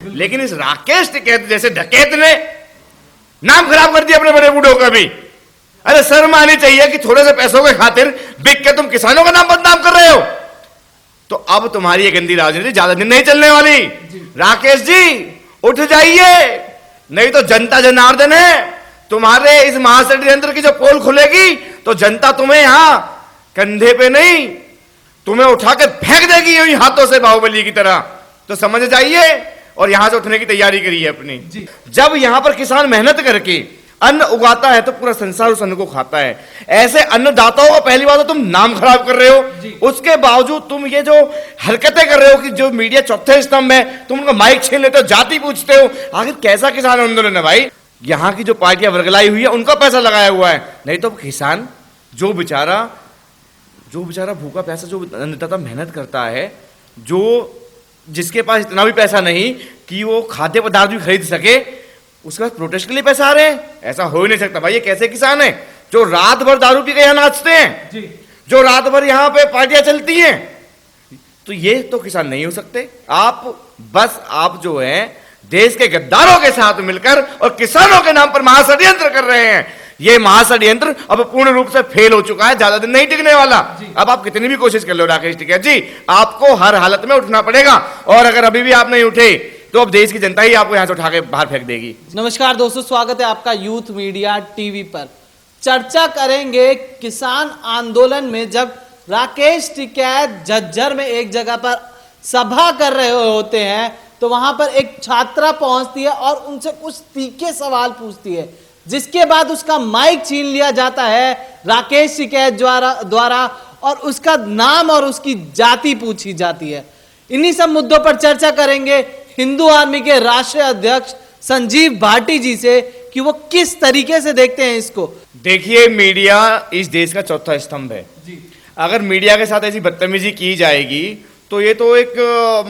लेकिन इस राकेश टिकैत जैसे डकैत ने नाम खराब कर दिया अपने बड़े बूढ़ों का भी। अरे शर्म आनी चाहिए कि थोड़े से पैसों के खातिर बिक के तुम किसानों का नाम बदनाम कर रहे हो। तो अब तुम्हारी ये गंदी राजनीति ज्यादा दिन नहीं चलने वाली। राकेश जी उठ जाइए, नहीं तो जनता जनार्दन है, तुम्हारे इस महाषड्यंत्र की जो पोल खुलेगी तो जनता तुम्हें यहां कंधे पे नहीं, तुम्हें उठा के फेंक देगी यूं हाथों से बाहुबली की तरह। तो समझ जाइए और यहां से उठने की तैयारी करिए अपनी। जब यहां पर किसान मेहनत करके अन्न उगाता है तो पूरा संसार उस अन्न को खाता है। ऐसे अन्नदाताओं का पहली बात तो तुम नाम खराब कर रहे हो, उसके बावजूद तुम ये जो हरकतें कर रहे हो कि जो मीडिया चौथे स्तंभ है, तुम उनका माइक छीन लेते हो, जाति पूछते हो। आखिर कैसा किसान आंदोलन है भाई? यहां की जो पार्टियां वर्गलाई हुई है उनका पैसा लगाया हुआ है, नहीं तो किसान जो बेचारा भूखा पैसा, जो अन्नदाता मेहनत करता है, जो जिसके पास इतना भी पैसा नहीं कि वो खाद्य पदार्थ भी खरीद सके, उसके बाद प्रोटेस्ट के लिए पैसा आ रहे हैं। ऐसा हो ही नहीं सकता भाई। ये कैसे किसान है जो रात भर दारू पी के यहां नाचते हैं, जो रात भर यहां पे पार्टियां चलती हैं? तो ये तो किसान नहीं हो सकते। आप जो है देश के गद्दारों के साथ मिलकर और किसानों के नाम पर महाषड्यंत्र कर रहे हैं। ये महाषड्यंत्र अब पूर्ण रूप से फेल हो चुका है, ज्यादा दिन नहीं टिकने वाला। अब आप कितनी भी कोशिश कर लो राकेश टिकैत जी, आपको हर हालत में उठना पड़ेगा, और अगर अभी भी आप नहीं उठे तो अब देश की जनता ही आपको यहां से उठा के बाहर फेंक देगी। नमस्कार दोस्तों, स्वागत है आपका यूथ मीडिया टीवी पर। चर्चा करेंगे किसान आंदोलन में जब राकेश टिकैत झज्जर में एक जगह पर सभा कर रहे होते हैं तो वहां पर एक छात्रा पहुंचती है और उनसे कुछ तीखे सवाल पूछती है, जिसके बाद उसका माइक छीन लिया जाता है राकेश टिकैत द्वारा और उसका नाम और उसकी जाति पूछी जाती है। इन्हीं सब मुद्दों पर चर्चा करेंगे हिंदू आर्मी के राष्ट्रीय अध्यक्ष संजीव भाटी जी से कि वो किस तरीके से देखते हैं इसको। देखिए, मीडिया इस देश का चौथा स्तंभ है। अगर मीडिया के साथ ऐसी बदतमीजी की जाएगी तो ये तो एक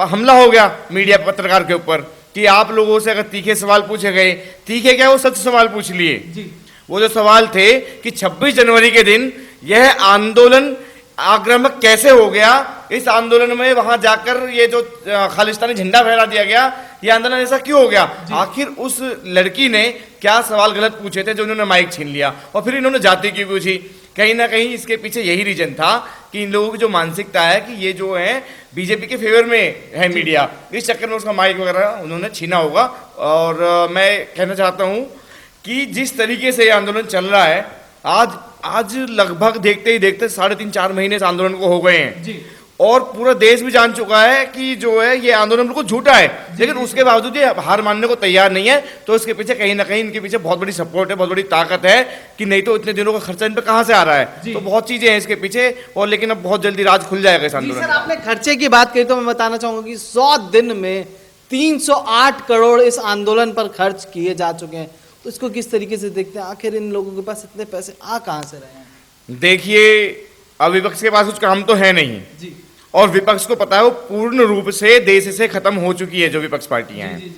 हमला हो गया मीडिया पत्रकार के ऊपर कि आप लोगों से अगर तीखे सवाल पूछे गए, तीखे क्या, वो सच सवाल पूछ लिए। वो जो सवाल थे कि 26 जनवरी के दिन यह आंदोलन आक्रामक कैसे हो गया, इस आंदोलन में वहां जाकर ये जो खालिस्तानी झंडा फहरा दिया गया, ये आंदोलन ऐसा क्यों हो गया? आखिर उस लड़की ने क्या सवाल गलत पूछे थे जो उन्होंने माइक छीन लिया, और फिर इन्होंने जाति की पूछी। कहीं ना कहीं इसके पीछे यही रीजन था कि इन लोगों की जो मानसिकता है कि ये जो है बीजेपी के फेवर में है मीडिया, इस चक्कर में उसका माइक वगैरह उन्होंने छीना होगा। और मैं कहना चाहता हूं कि जिस तरीके से ये आंदोलन चल रहा है, आज लगभग देखते ही देखते 3.5-4 महीने इस आंदोलन को हो गए हैं, और पूरा देश भी जान चुका है कि जो है ये आंदोलन बिल्कुल झूठा है, लेकिन उसके बावजूद ये हार मानने को तैयार नहीं है। तो इसके पीछे कहीं ना कहीं इनके पीछे बहुत बड़ी सपोर्ट है, बहुत बड़ी ताकत है कि नहीं तो इतने दिनों का खर्चा इन पे कहां से आ रहा है। तो बहुत चीजें हैं इसके पीछे, और लेकिन अब बहुत जल्दी राज खुल जाएगा इस आंदोलन। सर, आपने खर्चे की बात कही तो मैं बताना चाहूंगा कि 100 दिन में 308 करोड़ इस आंदोलन पर खर्च किए जा चुके हैं। तो इसको किस तरीके से देखते हैं? आखिर इन लोगों के पास इतने पैसे आ कहां से रहे हैं? देखिए, अब विपक्ष के पास कुछ काम तो है नहीं जी, और विपक्ष को पता है वो पूर्ण रूप से देश से खत्म हो चुकी है। जो विपक्ष पार्टियां हैं,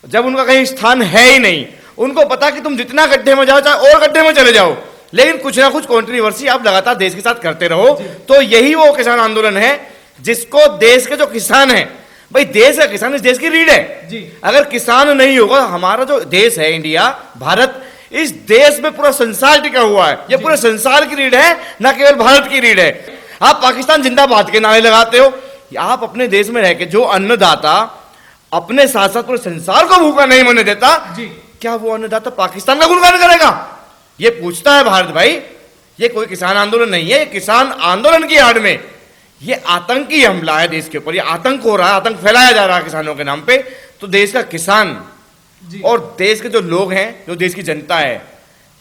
जब उनका कहीं स्थान है ही नहीं, उनको पता कि तुम जितना गड्ढे में जाओ चाहे और गड्ढे में चले जाओ, लेकिन कुछ ना कुछ कंट्रोवर्सी आप लगातार देश के साथ करते रहो। तो यही वो किसान आंदोलन है जिसको देश के जो किसान है, भाई देश का किसान इस देश की रीढ़ है जी। अगर किसान नहीं होगा, हमारा जो देश है इंडिया, भारत, इस देश में पूरा संसार टिका हुआ है। ये पूरे संसार की रीढ़ है, ना केवल भारत की रीढ़ है। आप पाकिस्तान जिंदाबाद के नारे लगाते हो, आप अपने देश में रह के जो अन्नदाता अपने साथ साथ पूरे संसार को भूखा नहीं मरने देता जी, क्या वो अन्नदाता पाकिस्तान का गुणगान करेगा? ये पूछता है भारत। भाई ये कोई किसान आंदोलन नहीं है, किसान आंदोलन की आड़ में ये आतंकी हमला है देश के ऊपर। ये आतंक हो रहा है, आतंक फैलाया जा रहा है किसानों के नाम पे। तो देश का किसान और देश के जो लोग हैं, जो देश की जनता है,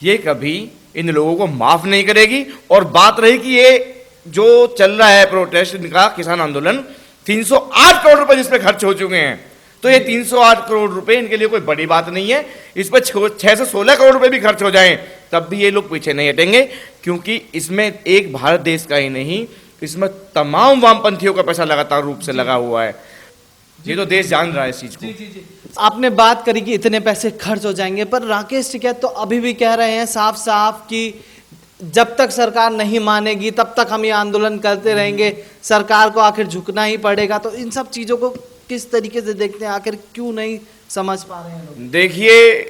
ये कभी इन लोगों को माफ नहीं करेगी। और बात रही कि ये जो चल रहा है प्रोटेस्ट इनका, किसान आंदोलन, 308 करोड़ रुपए जिस पे खर्च हो चुके हैं, तो ये 308 करोड़ रुपए इनके लिए कोई बड़ी बात नहीं है। इस पर 6 से 16 करोड़ रुपए भी खर्च हो जाएं तब भी ये लोग पीछे नहीं हटेंगे, क्योंकि इसमें एक भारत देश का ही नहीं, इसमें तमाम वामपंथियों का पैसा लगातार रूप से लगा हुआ है। ये तो देश जान रहा है इस चीज को। आपने बात करी कि इतने पैसे खर्च हो जाएंगे, पर राकेश टिकैत तो अभी भी कह रहे हैं साफ साफ कि जब तक सरकार नहीं मानेगी तब तक हम ये आंदोलन करते रहेंगे, सरकार को आखिर झुकना ही पड़ेगा। तो इन सब चीजों को किस तरीके से देखते हैं, आखिर क्यों नहीं समझ पा रहे हैं लोग? देखिए,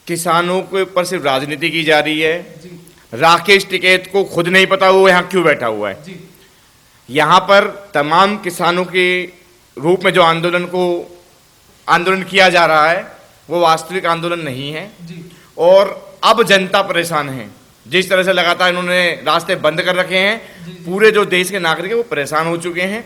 किसानों के ऊपर सिर्फ राजनीति की जा रही है। जी राकेश टिकैत को खुद नहीं पता वो यहाँ क्यों बैठा हुआ है। जी यहाँ पर तमाम किसानों के रूप में जो आंदोलन किया जा रहा है वो वास्तविक आंदोलन नहीं है। जी और अब जनता परेशान है। जिस तरह से लगातार इन्होंने रास्ते बंद कर रखे हैं, पूरे जो देश के नागरिक हैं वो परेशान हो चुके हैं।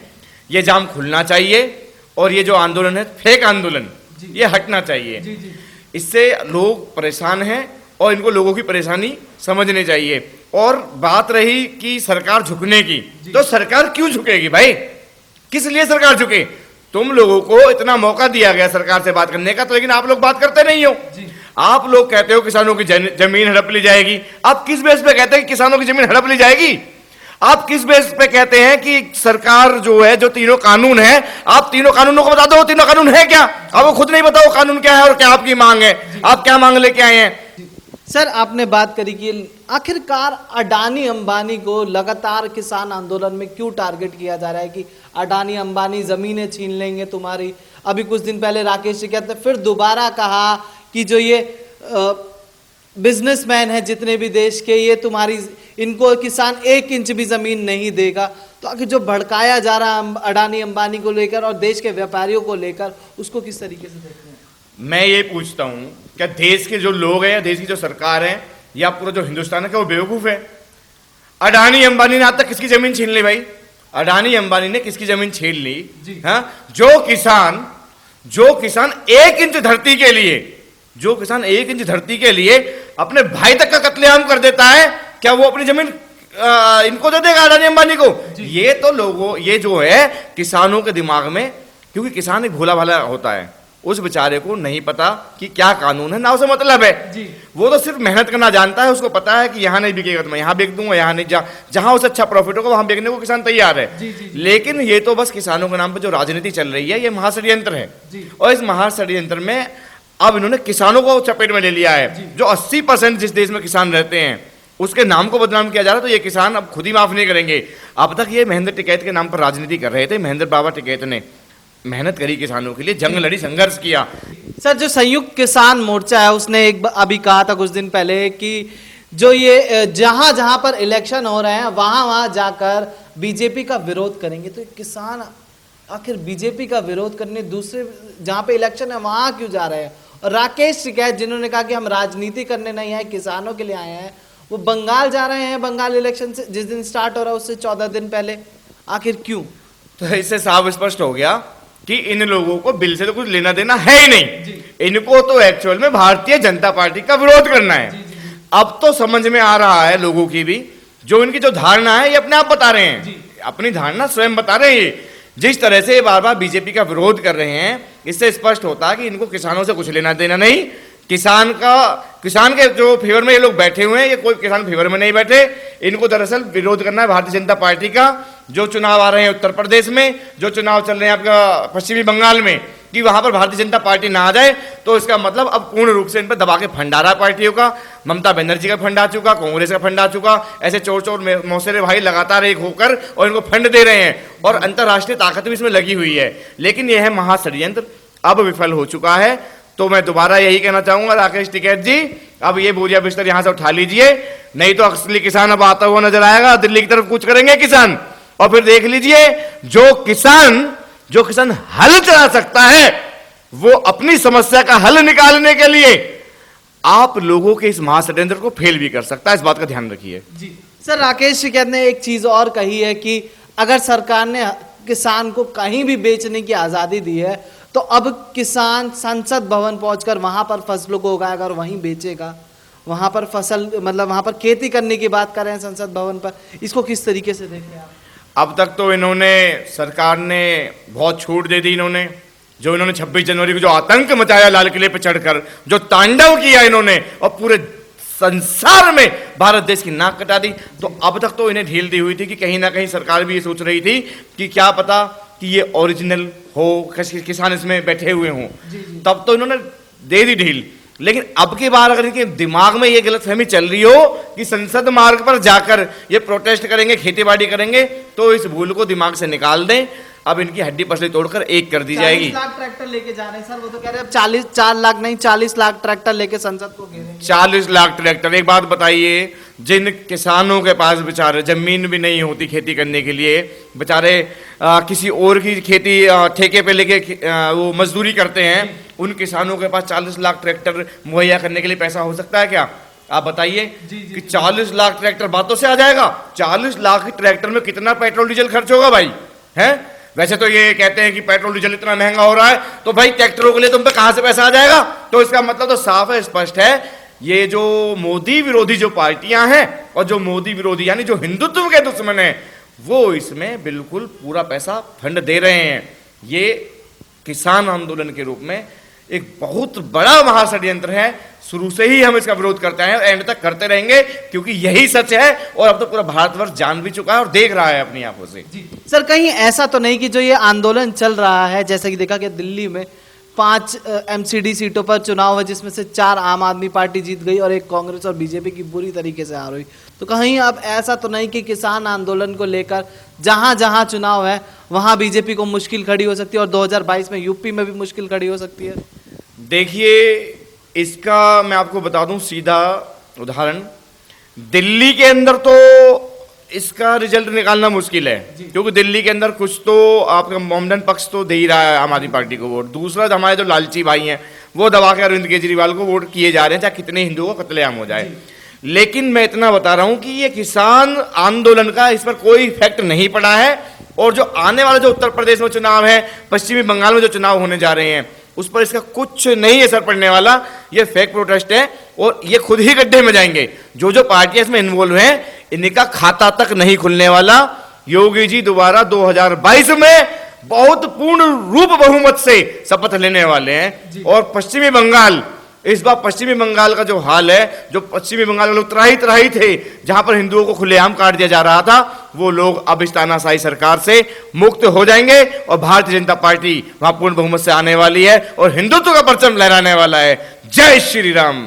ये जाम खुलना चाहिए और ये जो आंदोलन है फेक आंदोलन, ये हटना चाहिए। जी जी इससे लोग परेशान हैं और इनको लोगों की परेशानी समझनी चाहिए। और बात रही कि सरकार झुकने की, तो सरकार क्यों झुकेगी भाई? किस लिए सरकार झुके? तुम लोगों को इतना मौका दिया गया सरकार से बात करने का, तो लेकिन आप लोग बात करते नहीं हो। आप लोग कहते हो किसानों की जमीन हड़प ली जाएगी। आप किस बेस पे कहते हैं कि किसानों की जमीन हड़प ली जाएगी? आप किस बेस पे कहते हैं कि सरकार जो है, जो तीनों कानून है, आप तीनों कानूनों को बता दो, तीनों कानून है क्या? आपको खुद नहीं पता वो कानून क्या है और क्या आपकी मांग है, आप क्या मांग लेके आए हैं? सर, आपने बात करी कि आखिरकार अडानी अंबानी को लगातार किसान आंदोलन में क्यों टारगेट किया जा रहा है कि अडानी अंबानी जमीनें छीन लेंगे तुम्हारी। अभी कुछ दिन पहले राकेश टिकैत ने फिर दोबारा कहा कि जो ये बिजनेसमैन है जितने भी देश के, ये तुम्हारी इनको किसान 1 इंच भी जमीन नहीं देगा। तो आखिर जो भड़काया जा रहा है अडानी अंबानी को लेकर और देश के व्यापारियों को लेकर, उसको किस तरीके से देखते हैं? मैं ये पूछता हूं, क्या देश के जो लोग हैं, देश की जो सरकार है या पूरा जो हिंदुस्तान है, क्या वो बेवकूफ है? अडानी अंबानी ने आज तक किसकी जमीन छीन ली भाई? अडानी अंबानी ने किसकी जमीन छीन ली? हाँ, जो किसान 1 इंच धरती के लिए, जो किसान 1 इंच धरती के लिए अपने भाई तक का कत्लेआम कर देता है, क्या वो अपनी जमीन इनको दे देगा, अडानी अंबानी को? ये तो ये जो है किसानों के दिमाग में, क्योंकि किसान एक भोला भाला होता है, उस बेचारे को नहीं पता कि क्या कानून है, ना उसे मतलब है। वो तो सिर्फ मेहनत करना जानता है। उसको पता है कि यहाँ नहीं बिकेगा तो मैं यहाँ बेच दूंगा, यहाँ नहीं, जहां उसे अच्छा प्रॉफिट होगा वहां बेचने को किसान तैयार है। लेकिन ये तो बस किसानों के नाम पर जो राजनीति चल रही है, ये महाषड्यंत्र है। और इस महाषड्यंत्र में अब इन्होंने किसानों को चपेट में ले लिया है। जो 80% जिस देश में किसान रहते हैं उसके नाम को बदनाम किया जा रहा है, तो ये किसान अब खुद ही माफ नहीं करेंगे। अब तक ये महेंद्र टिकैत के नाम पर राजनीति कर रहे थे। महेंद्र बाबा टिकैत ने मेहनत करी किसानों के लिए, जंग लड़ी, संघर्ष किया। सर, जो संयुक्त किसान मोर्चा है उसने अभी कहा था कुछ दिन पहले कि जो ये जहां जहां पर इलेक्शन हो रहे हैं वहां वहां जाकर बीजेपी का विरोध करेंगे। तो किसान आखिर बीजेपी का विरोध करने दूसरे जहां पे इलेक्शन है वहां क्यों जा रहे हैं? और राकेश टिकैत जिन्होंने कहा कि हम राजनीति करने नहीं आए, किसानों के लिए आए हैं, वो बंगाल जा रहे हैं। बंगाल इलेक्शन से जिस दिन स्टार्ट हो रहा है उससे 14 दिन पहले, आखिर क्यों? तो इससे साफ स्पष्ट हो गया कि इन लोगों को बिल से तो कुछ लेना देना है ही नहीं। इनको तो एक्चुअल में भारतीय जनता पार्टी का विरोध करना है। अब तो समझ में आ रहा है लोगों की भी, जो इनकी जो धारणा है ये अपने आप बता रहे हैं, अपनी धारणा स्वयं बता रहे हैं। जिस तरह से बार बार बीजेपी का विरोध कर रहे हैं, इससे स्पष्ट होता है कि इनको किसानों से कुछ लेना देना नहीं। किसान के जो फेवर में ये लोग बैठे हुए हैं, ये कोई किसान फेवर में नहीं बैठे। इनको दरअसल विरोध करना है भारतीय जनता पार्टी का। जो चुनाव आ रहे हैं उत्तर प्रदेश में, जो चुनाव चल रहे हैं आपका पश्चिमी बंगाल में, कि वहां पर भारतीय जनता पार्टी ना आ जाए, तो इसका मतलब अब पूर्ण रूप से इन पर दबा के फंड आ रहा है पार्टियों का। ममता बनर्जी का फंड आ चुका, कांग्रेस का फंड आ चुका, ऐसे चोर चोर मौसेरे भाई लगातार एक होकर और इनको फंड दे रहे हैं, और अंतर्राष्ट्रीय ताकत भी इसमें लगी हुई है। लेकिन यह महाषड्यंत्र अब विफल हो चुका है। तो मैं दोबारा यही कहना चाहूंगा, राकेश टिकैत जी, अब ये बोरिया बिस्तर यहां से उठा लीजिए, नहीं तो असली किसान अब आता हुआ नजर आएगा। दिल्ली की तरफ कूच करेंगे किसान, और फिर देख लीजिए जो किसान हल चला सकता है, वो अपनी समस्या का हल निकालने के लिए आप लोगों के इस महाषड्यंत्र को फेल भी कर सकता है। इस बात का ध्यान रखिए। जी सर, राकेश टिकैत ने एक चीज और कही है कि अगर सरकार ने किसान को कहीं भी बेचने की आजादी दी है, तो अब किसान संसद भवन पहुंचकर वहां पर फसलों को उगाएगा और वहीं बेचेगा। वहां पर फसल, मतलब वहां पर खेती करने की बात कर रहे हैं संसद भवन पर। इसको किस तरीके से देख रहे हैं आप? अब तक तो सरकार ने बहुत छूट दे दी। इन्होंने 26 जनवरी को जो आतंक मचाया लाल किले पर चढ़कर, जो तांडव किया इन्होंने, और पूरे संसार में भारत देश की नाक कटा दी, तो अब तक तो इन्हें ढील दी हुई थी कि कहीं ना कहीं सरकार भी ये सोच रही थी कि क्या पता कि ये ओरिजिनल हो, किसान इसमें बैठे हुए हों, तब तो इन्होंने दे दी ढील। लेकिन अब की बार अगर इनके दिमाग में ये गलतफहमी चल रही हो कि संसद मार्ग पर जाकर ये प्रोटेस्ट करेंगे, खेती बाड़ी करेंगे, तो इस भूल को दिमाग से निकाल दें। अब इनकी हड्डी पसली तोड़कर एक कर दी जाएगी। 40 लाख ट्रैक्टर लेके जा रहे हैं सर, वो तो कह रहे हैं अब 4 लाख नहीं 40 लाख ट्रैक्टर लेके संसद को घेरेंगे। 40 लाख ट्रैक्टर। एक बात बताइए, जिन किसानों के पास बेचारे जमीन भी नहीं होती खेती करने के लिए, बेचारे किसी और की खेती ठेके पे लेके वो मजदूरी करते हैं, उन किसानों के पास 40 लाख ट्रैक्टर मुहैया करने के लिए पैसा हो सकता है क्या? आप बताइए कि 40 लाख ट्रैक्टर बातों से आ जाएगा? 40 लाख ट्रैक्टर में कितना पेट्रोल डीजल खर्च होगा भाई? हैं? वैसे तो ये कहते हैं कि पेट्रोल डीजल इतना महंगा हो रहा है, तो भाई ट्रैक्टरों के लिए तुम पे कहां से पैसा आ जाएगा? तो इसका मतलब तो साफ है, स्पष्ट है, ये जो मोदी विरोधी जो पार्टियां हैं और जो मोदी विरोधी यानी जो हिंदुत्व के दुश्मन है, वो इसमें बिल्कुल पूरा पैसा फंड दे रहे हैं। ये किसान आंदोलन के रूप में एक बहुत बड़ा महाषड्यंत्र है। शुरू से ही हम इसका विरोध करते हैं और एंड तक करते रहेंगे, क्योंकि यही सच है और अब तो पूरा भारतवर्ष जान भी चुका है और देख रहा है अपनी आंखों से। सर कहीं ऐसा तो नहीं कि जो ये आंदोलन चल रहा है, जैसे कि देखा कि दिल्ली में 5 एमसीडी सीटों पर चुनाव है, जिसमें से 4 आम आदमी पार्टी जीत गई और 1 कांग्रेस और बीजेपी की बुरी तरीके से हार हुई, तो कहीं अब ऐसा तो नहीं कि किसान आंदोलन को लेकर जहां जहां चुनाव है वहां बीजेपी को मुश्किल खड़ी हो सकती है और 2022 में यूपी में भी मुश्किल खड़ी हो सकती है? देखिए, इसका मैं आपको बता दूं सीधा उदाहरण, दिल्ली के अंदर तो इसका रिजल्ट निकालना मुश्किल है, क्योंकि दिल्ली के अंदर कुछ तो आपका मोमडन पक्ष तो दे ही रहा है आम आदमी पार्टी को वोट। दूसरा, हमारे जो लालची भाई हैं वो दबा के अरविंद केजरीवाल को वोट किए जा रहे हैं, चाहे कितने हिंदुओं का कत्लेआम हो जाए। लेकिन मैं इतना बता रहा हूं कि ये किसान आंदोलन का इस पर कोई इफेक्ट नहीं पड़ा है, और जो आने वाला जो उत्तर प्रदेश में चुनाव है, पश्चिमी बंगाल में जो चुनाव होने जा रहे हैं, उस पर इसका कुछ नहीं असर पड़ने वाला। ये फेक प्रोटेस्ट है और ये खुद ही गड्ढे में जाएंगे। जो जो पार्टियां इसमें इन्वॉल्व हैं, इनका खाता तक नहीं खुलने वाला। योगी जी दोबारा 2022 में बहुत पूर्ण रूप बहुमत से शपथ लेने वाले हैं। और पश्चिमी बंगाल, इस बार पश्चिमी बंगाल का जो हाल है, जो पश्चिमी बंगाल के लोग त्राही त्राही थे, जहां पर हिंदुओं को खुलेआम काट दिया जा रहा था, वो लोग अब इस तानाशाही सरकार से मुक्त हो जाएंगे और भारतीय जनता पार्टी वहां पूर्ण बहुमत से आने वाली है और हिंदुत्व का परचम लहराने वाला है। जय श्री राम।